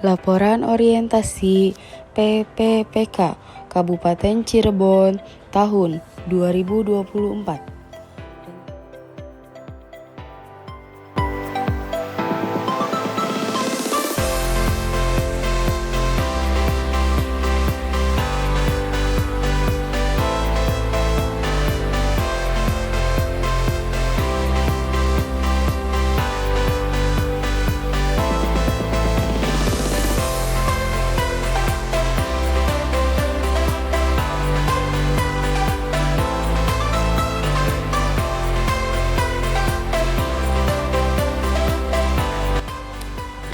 Laporan Orientasi PPPK Kabupaten Cirebon tahun 2024.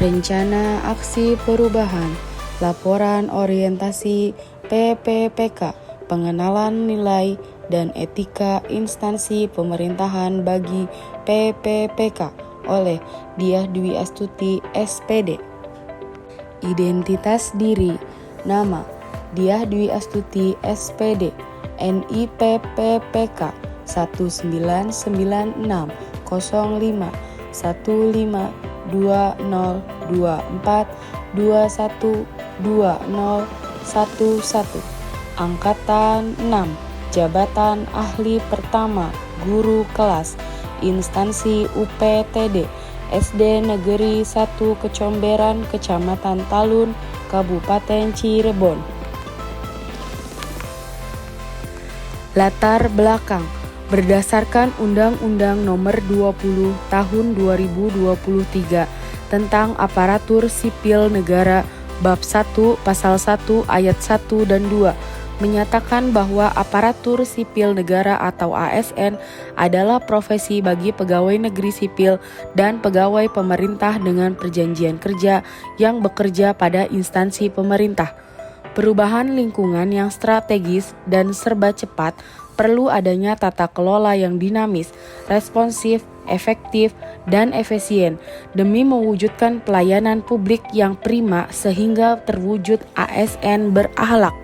Rencana Aksi Perubahan, Laporan Orientasi PPPK, Pengenalan Nilai dan Etika Instansi Pemerintahan bagi PPPK oleh Diah Dwi Astuti SPD. Identitas diri, nama Diah Dwi Astuti SPD, NIP PPK 1996 05 15 2024 21 2011, Angkatan 6, Jabatan Ahli Pertama Guru Kelas, Instansi UPTD, SD Negeri 1 Kecomberan, Kecamatan Talun, Kabupaten Cirebon. Latar belakang. Berdasarkan Undang-Undang Nomor 20 Tahun 2023 tentang Aparatur Sipil Negara Bab 1 Pasal 1 Ayat 1 dan 2 menyatakan bahwa aparatur sipil negara atau ASN adalah profesi bagi pegawai negeri sipil dan pegawai pemerintah dengan perjanjian kerja yang bekerja pada instansi pemerintah. Perubahan lingkungan yang strategis dan serba cepat perlu adanya tata kelola yang dinamis, responsif, efektif, dan efisien demi mewujudkan pelayanan publik yang prima sehingga terwujud ASN berakhlak.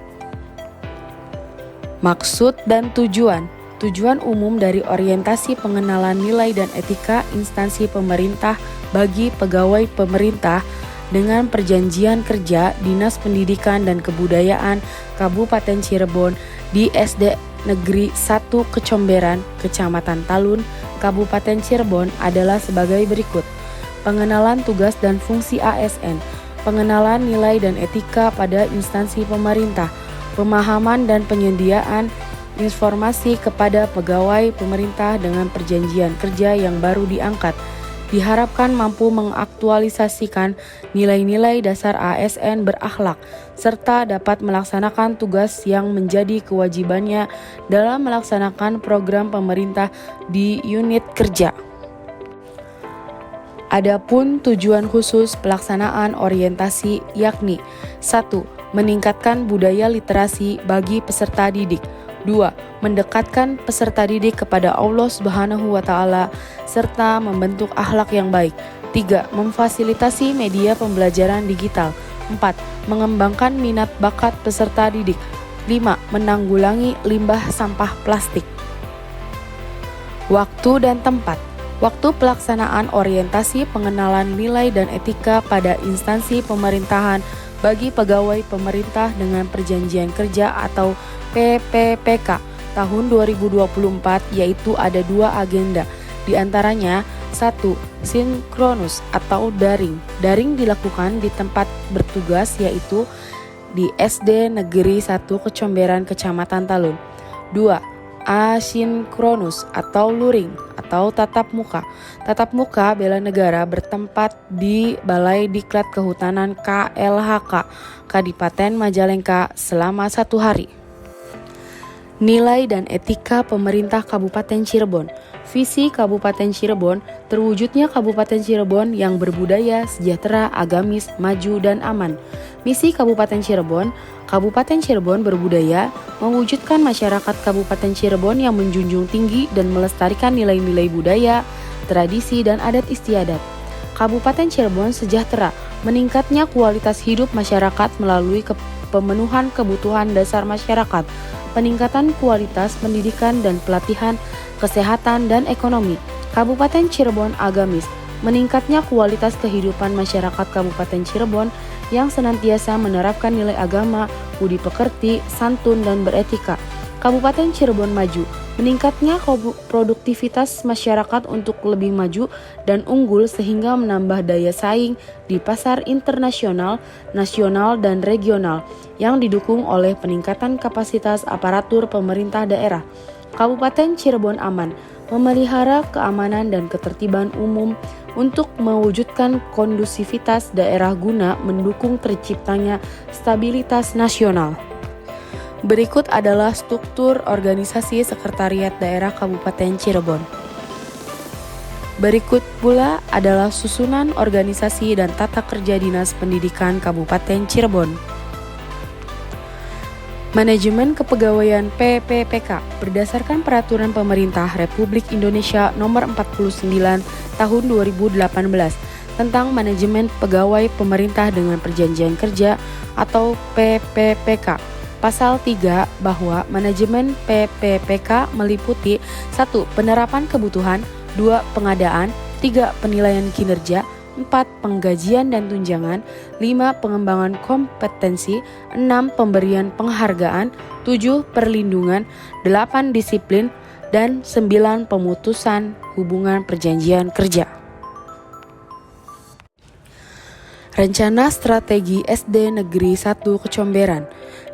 Maksud dan tujuan. Tujuan umum dari orientasi pengenalan nilai dan etika instansi pemerintah bagi pegawai pemerintah dengan perjanjian kerja Dinas Pendidikan dan Kebudayaan Kabupaten Cirebon di SD Negeri 1 Kecomberan, Kecamatan Talun, Kabupaten Cirebon adalah sebagai berikut. Pengenalan tugas dan fungsi ASN, pengenalan nilai dan etika pada instansi pemerintah, pemahaman dan penyediaan informasi kepada pegawai pemerintah dengan perjanjian kerja yang baru diangkat. Diharapkan mampu mengaktualisasikan nilai-nilai dasar ASN berakhlak, serta dapat melaksanakan tugas yang menjadi kewajibannya dalam melaksanakan program pemerintah di unit kerja. Adapun tujuan khusus pelaksanaan orientasi yakni 1. Meningkatkan budaya literasi bagi peserta didik. 2. Mendekatkan peserta didik kepada Allah Subhanahu wa Ta'ala serta membentuk akhlak yang baik. 3. Memfasilitasi media pembelajaran digital. 4. Mengembangkan minat bakat peserta didik. 5. Menanggulangi limbah sampah plastik. Waktu dan tempat. Waktu pelaksanaan orientasi pengenalan nilai dan etika pada instansi pemerintahan bagi pegawai pemerintah dengan perjanjian kerja atau PPPK tahun 2024 yaitu ada 2 agenda. Di antaranya 1. Sinkronus atau daring. Daring dilakukan di tempat bertugas yaitu di SD Negeri 1 Kecomberan, Kecamatan Talun. 2. Asinkronus atau luring atau tatap muka. Tatap muka bela negara bertempat di Balai Diklat Kehutanan KLHK Kadipaten Majalengka selama 1 hari. Nilai dan etika pemerintah Kabupaten Cirebon. Visi Kabupaten Cirebon, terwujudnya Kabupaten Cirebon yang berbudaya, sejahtera, agamis, maju, dan aman. Misi Kabupaten Cirebon berbudaya, mewujudkan masyarakat Kabupaten Cirebon yang menjunjung tinggi dan melestarikan nilai-nilai budaya, tradisi, dan adat istiadat. Kabupaten Cirebon sejahtera, meningkatnya kualitas hidup masyarakat melalui pemenuhan kebutuhan dasar masyarakat, peningkatan kualitas pendidikan dan pelatihan, kesehatan dan ekonomi. Kabupaten Cirebon agamis, meningkatnya kualitas kehidupan masyarakat Kabupaten Cirebon yang senantiasa menerapkan nilai agama, budi pekerti, santun, dan beretika. Kabupaten Cirebon maju. Meningkatnya produktivitas masyarakat untuk lebih maju dan unggul sehingga menambah daya saing di pasar internasional, nasional, dan regional yang didukung oleh peningkatan kapasitas aparatur pemerintah daerah. Kabupaten Cirebon aman, memelihara keamanan dan ketertiban umum untuk mewujudkan kondusivitas daerah guna mendukung terciptanya stabilitas nasional. Berikut adalah struktur organisasi Sekretariat Daerah Kabupaten Cirebon. Berikut pula adalah susunan organisasi dan tata kerja Dinas Pendidikan Kabupaten Cirebon. Manajemen Kepegawaian PPPK berdasarkan Peraturan Pemerintah Republik Indonesia Nomor 49 Tahun 2018 tentang Manajemen Pegawai Pemerintah dengan Perjanjian Kerja atau PPPK. Pasal 3 bahwa manajemen PPPK meliputi 1. Penerapan kebutuhan, 2. Pengadaan, 3. Penilaian kinerja, 4. Penggajian dan tunjangan, 5. Pengembangan kompetensi, 6. Pemberian penghargaan, 7. Perlindungan, 8. Disiplin, dan 9. Pemutusan hubungan perjanjian kerja. Rencana Strategi SD Negeri 1 Kecomberan.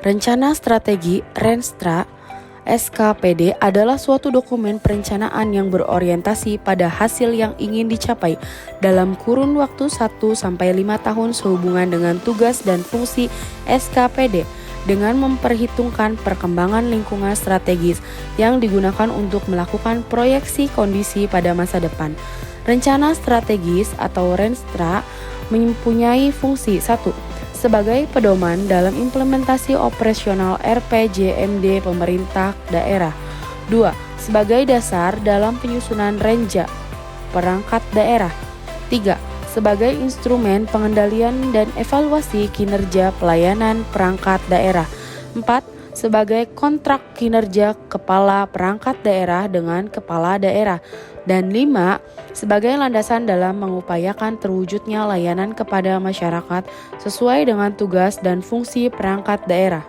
Rencana Strategi Renstra SKPD adalah suatu dokumen perencanaan yang berorientasi pada hasil yang ingin dicapai dalam kurun waktu 1-5 tahun sehubungan dengan tugas dan fungsi SKPD dengan memperhitungkan perkembangan lingkungan strategis yang digunakan untuk melakukan proyeksi kondisi pada masa depan. Rencana strategis atau Renstra mempunyai fungsi 1. Sebagai pedoman dalam implementasi operasional RPJMD pemerintah daerah. 2. Sebagai dasar dalam penyusunan renja perangkat daerah. 3. Sebagai instrumen pengendalian dan evaluasi kinerja pelayanan perangkat daerah. 4. Sebagai kontrak kinerja kepala perangkat daerah dengan kepala daerah. Dan 5. Sebagai landasan dalam mengupayakan terwujudnya layanan kepada masyarakat sesuai dengan tugas dan fungsi perangkat daerah.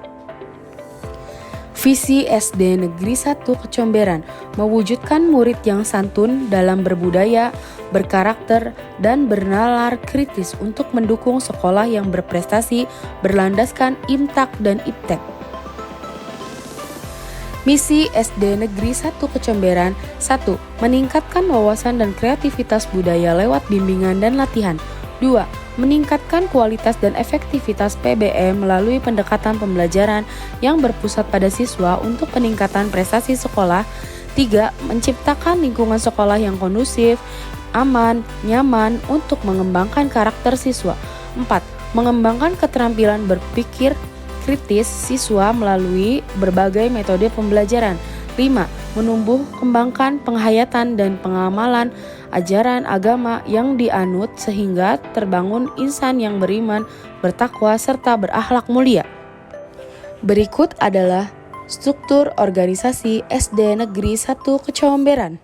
Visi SD Negeri 1 Kecomberan mewujudkan murid yang santun dalam berbudaya, berkarakter, dan bernalar kritis untuk mendukung sekolah yang berprestasi berlandaskan IMTAK dan IPTEK. Misi SD Negeri 1 Kecomberan 1. Meningkatkan wawasan dan kreativitas budaya lewat bimbingan dan latihan. 2. Meningkatkan kualitas dan efektivitas PBM melalui pendekatan pembelajaran yang berpusat pada siswa untuk peningkatan prestasi sekolah. 3. Menciptakan lingkungan sekolah yang kondusif, aman, nyaman untuk mengembangkan karakter siswa. 4. Mengembangkan keterampilan berpikir kritis siswa melalui berbagai metode pembelajaran. 5. Menumbuh kembangkan penghayatan dan pengamalan ajaran agama yang dianut sehingga terbangun insan yang beriman, bertakwa, serta berakhlak mulia. Berikut adalah struktur organisasi SD Negeri 1 Kecomberan.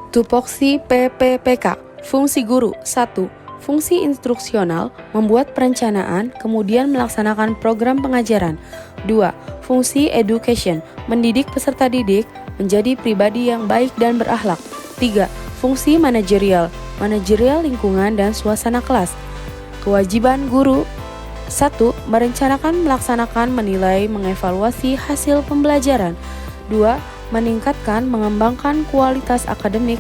Tupoksi PPPK. Fungsi guru 1. Fungsi instruksional, membuat perencanaan, kemudian melaksanakan program pengajaran. 2. Fungsi education, mendidik peserta didik menjadi pribadi yang baik dan berakhlak. 3. Fungsi manajerial, manajerial lingkungan dan suasana kelas. Kewajiban guru 1. Merencanakan, melaksanakan, menilai, mengevaluasi hasil pembelajaran. 2. Meningkatkan, mengembangkan kualitas akademik,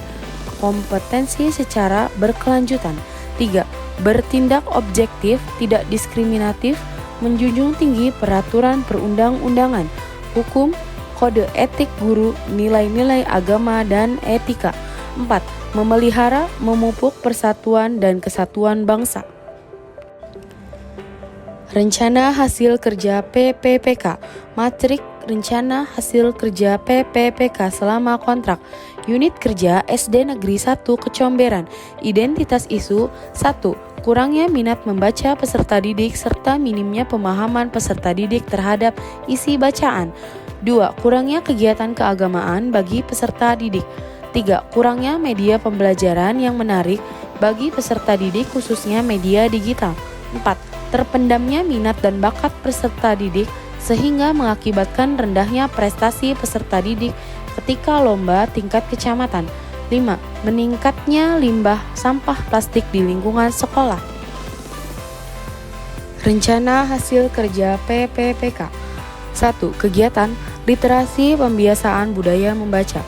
kompetensi secara berkelanjutan. 3. Bertindak objektif, tidak diskriminatif, menjunjung tinggi peraturan perundang-undangan, hukum, kode etik guru, nilai-nilai agama dan etika. 4. Memelihara, memupuk persatuan dan kesatuan bangsa. Rencana Hasil Kerja PPPK. Matrik Rencana Hasil Kerja PPPK selama kontrak. Unit Kerja SD Negeri 1 Kecomberan. Identitas isu 1. Kurangnya minat membaca peserta didik serta minimnya pemahaman peserta didik terhadap isi bacaan. 2. Kurangnya kegiatan keagamaan bagi peserta didik. 3. Kurangnya media pembelajaran yang menarik bagi peserta didik khususnya media digital. 4. Terpendamnya minat dan bakat peserta didik sehingga mengakibatkan rendahnya prestasi peserta didik ketika lomba tingkat kecamatan. 5. Meningkatnya limbah sampah plastik di lingkungan sekolah. Rencana hasil kerja PPPK. 1. Kegiatan literasi pembiasaan budaya membaca.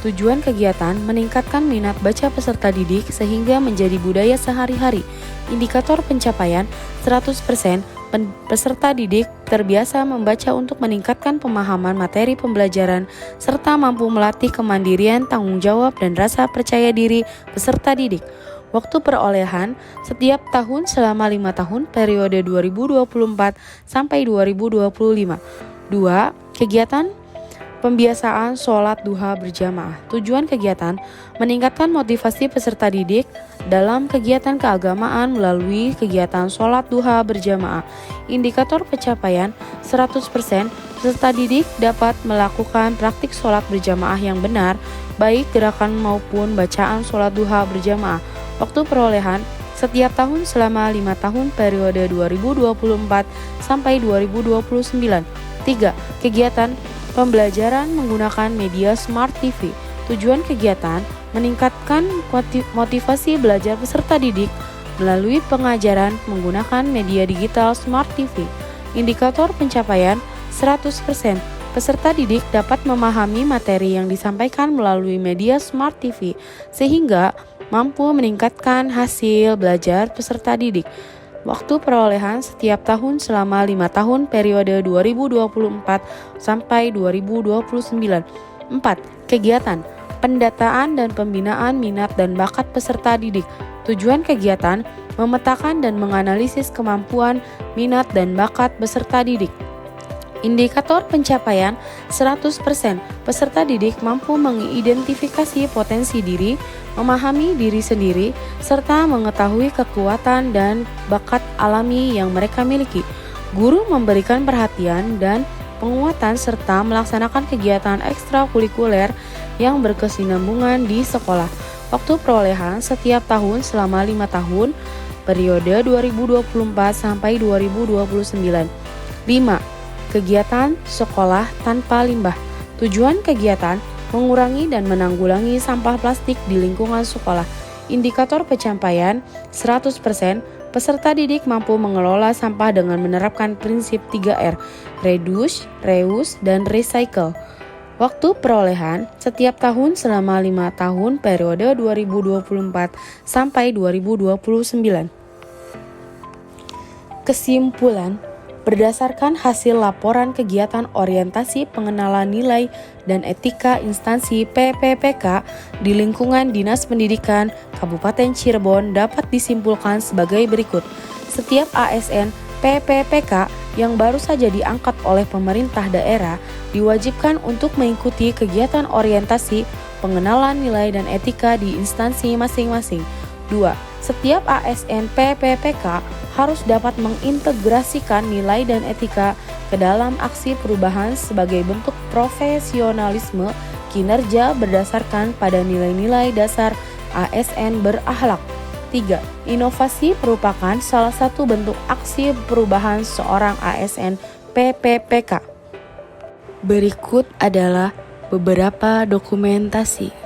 Tujuan kegiatan meningkatkan minat baca peserta didik sehingga menjadi budaya sehari-hari. Indikator pencapaian 100% peserta didik terbiasa membaca untuk meningkatkan pemahaman materi pembelajaran serta mampu melatih kemandirian, tanggung jawab, dan rasa percaya diri peserta didik. Waktu perolehan setiap tahun selama 5 tahun periode 2024 sampai 2025. 2. Kegiatan pembiasaan sholat duha berjamaah. Tujuan kegiatan meningkatkan motivasi peserta didik dalam kegiatan keagamaan melalui kegiatan sholat duha berjamaah. Indikator pencapaian 100% peserta didik dapat melakukan praktik sholat berjamaah yang benar, baik gerakan maupun bacaan sholat duha berjamaah. Waktu perolehan setiap tahun selama 5 tahun periode 2024 sampai 2029. 3. Kegiatan pembelajaran menggunakan media Smart TV. Tujuan kegiatan meningkatkan motivasi belajar peserta didik melalui pengajaran menggunakan media digital Smart TV. Indikator pencapaian 100%. Peserta didik dapat memahami materi yang disampaikan melalui media Smart TV sehingga mampu meningkatkan hasil belajar peserta didik. Waktu perolehan setiap tahun selama 5 tahun periode 2024 sampai 2029. 4. Kegiatan pendataan dan pembinaan minat dan bakat peserta didik. Tujuan kegiatan memetakan dan menganalisis kemampuan, minat, dan bakat peserta didik. Indikator pencapaian 100%. Peserta didik mampu mengidentifikasi potensi diri, memahami diri sendiri, serta mengetahui kekuatan dan bakat alami yang mereka miliki. Guru memberikan perhatian dan penguatan serta melaksanakan kegiatan ekstrakurikuler yang berkesinambungan di sekolah. Waktu perolehan setiap tahun selama 5 tahun, periode 2024 sampai 2029. 5. Kegiatan sekolah tanpa limbah. Tujuan kegiatan mengurangi dan menanggulangi sampah plastik di lingkungan sekolah. Indikator pencapaian 100%. Peserta didik mampu mengelola sampah dengan menerapkan prinsip 3R, reduce, reuse, dan recycle. Waktu perolehan setiap tahun selama 5 tahun periode 2024 sampai 2029. Kesimpulan, berdasarkan hasil laporan kegiatan orientasi pengenalan nilai dan etika instansi PPPK di lingkungan Dinas Pendidikan Kabupaten Cirebon dapat disimpulkan sebagai berikut. Setiap ASN PPPK yang baru saja diangkat oleh pemerintah daerah diwajibkan untuk mengikuti kegiatan orientasi pengenalan nilai dan etika di instansi masing-masing. 2. Setiap ASN PPPK harus dapat mengintegrasikan nilai dan etika ke dalam aksi perubahan sebagai bentuk profesionalisme kinerja berdasarkan pada nilai-nilai dasar ASN berakhlak. 3. Inovasi merupakan salah satu bentuk aksi perubahan seorang ASN PPPK. Berikut adalah beberapa dokumentasi.